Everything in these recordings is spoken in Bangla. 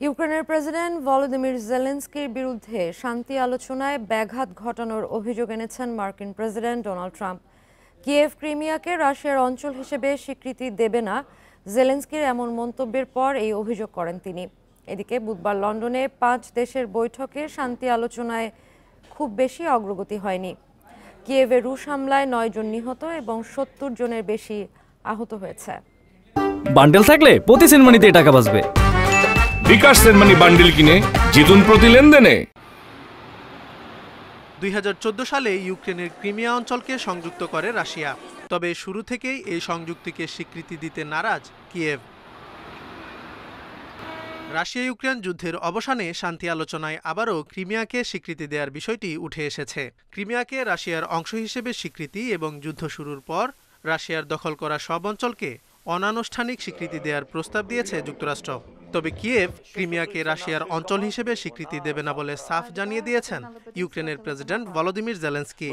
ইউক্রেনের প্রেসিডেন্ট ভলোদিমির জেলেনস্কির বিরুদ্ধে শান্তি আলোচনায় ব্যাঘাত ঘটানোর অভিযোগ এনেছেন মার্কিন প্রেসিডেন্ট ডোনাল্ড ট্রাম্প। কিয়েভ ক্রিমিয়াকে রাশিয়ার অঞ্চল হিসেবে স্বীকৃতি দেবে না, জেলেনস্কির এমন মন্তব্যের পর এই অভিযোগ করেন তিনি। এদিকে বুধবার লন্ডনে 5 দেশের বৈঠকে শান্তি আলোচনায় খুব বেশি অগ্রগতি হয়নি। কিয়েভে রুশ হামলায় 9 জন নিহত এবং 70 জনের বেশি আহত হয়েছে। বান্ডেল থাকলে প্রতি সেনমানিতে টাকা বাঁচবে। বিকাশ সেনমানি বান্ডেল কিনে জিতুন প্রতি লেনদেনে। 2014 সালে ইউক্রেনের ক্রিমিয়া অঞ্চলকে সংযুক্ত করে রাশিয়া, তবে শুরু থেকেই এই সংযুক্তিকে স্বীকৃতি দিতে নারাজ কিয়েভ। রাশিয়া ইউক্রেন যুদ্ধের অবসানে শান্তি আলোচনায় আবারও ক্রিমিয়াকে স্বীকৃতি দেওয়ার বিষয়টি উঠে এসেছে। ক্রিমিয়াকে রাশিয়ার অংশ হিসেবে স্বীকৃতি এবং যুদ্ধ শুরুর পর রাশিয়ার দখল করা সব অঞ্চলকে অনানুষ্ঠানিক স্বীকৃতি দেওয়ার প্রস্তাব দিয়েছে যুক্তরাষ্ট্র। তবে কিয়েভ ক্রিমিয়াকে রাশিয়ার অঞ্চল হিসেবে স্বীকৃতি দেবে না বলে সাফ জানিয়ে দিয়েছেন ইউক্রেনের প্রেসিডেন্ট ভলোদিমির জেলেনস্কি।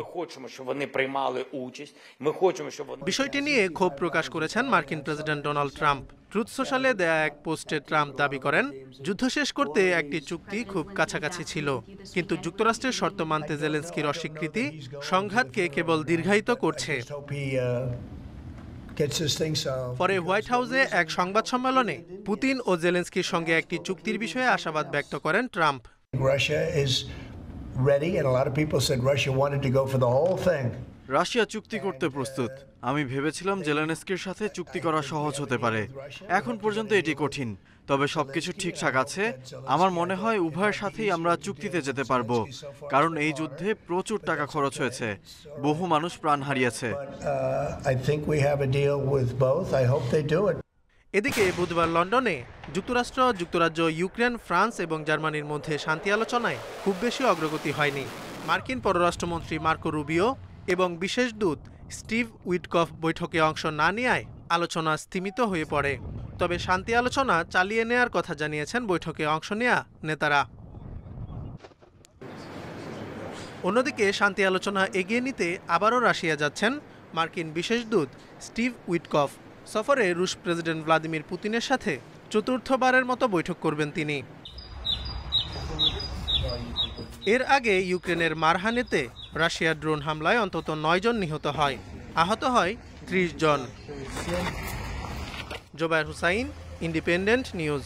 বিষয়টি নিয়ে ক্ষোভ প্রকাশ করেছেন মার্কিন প্রেসিডেন্ট ডোনাল্ড ট্রাম্প। ট্রুথ সোশ্যালে দেয়া এক পোস্টে ট্রাম্প দাবি করেন, যুদ্ধ শেষ করতে একটি চুক্তি খুব কাছাকাছি ছিল, কিন্তু যুক্তরাষ্ট্রের শর্ত মানতে জেলেনস্কির অস্বীকৃতি সংঘাতকে কেবল দীর্ঘায়িত করছে। পরে হোয়াইট হাউসে এক সংবাদ সম্মেলনে পুতিন ও জেলেনস্কির সঙ্গে একটি চুক্তির বিষয়ে আশাবাদ ব্যক্ত করেন ট্রাম্প। রাশিয়া চুক্তি করতে প্রস্তুত। আমি ভেবেছিলাম জেলেনস্কির সাথে চুক্তি করা সহজ হতে পারে। এখন পর্যন্ত এটি কঠিন, তবে সবকিছু ঠিকঠাক আছে। আমার মনে হয় উভয়ের সাথেই আমরা চুক্তিতে যেতে পারবো, কারণ এই যুদ্ধে প্রচুর টাকা খরচ হয়েছে, বহু মানুষ প্রাণ হারিয়েছে। এদিকে বুধবার লন্ডনে যুক্তরাষ্ট্র, যুক্তরাজ্য, ইউক্রেন, ফ্রান্স এবং জার্মানির মধ্যে শান্তি আলোচনায় খুব বেশি অগ্রগতি হয়নি। মার্কিন পররাষ্ট্রমন্ত্রী মার্কো রুবিও এবং বিশেষ দূত স্টিভ উইটকফ বৈঠকে অংশ না নেওয়ায় আলোচনা স্থিমিত হয়ে পড়ে। তবে শান্তি আলোচনা চালিয়ে নেয়ার কথা জানিয়েছেন বৈঠকে অংশ নেয়া নেতারা। অন্যদিকে শান্তি আলোচনা এগিয়ে নিতে আবারও রাশিয়া যাচ্ছেন মার্কিন বিশেষ দূত স্টিভ উইটকফ। সফরে রুশ প্রেসিডেন্ট ভ্লাদিমির পুতিনের সাথে চতুর্থবারের মতো বৈঠক করবেন তিনি। এর আগে ইউক্রেনের মারহানেতে রাশিয়ার ড্রোন হামলায় অন্তত 9 জন নিহত হয়, আহত হয় 30 জন। Zobayer Hussain, Independent news.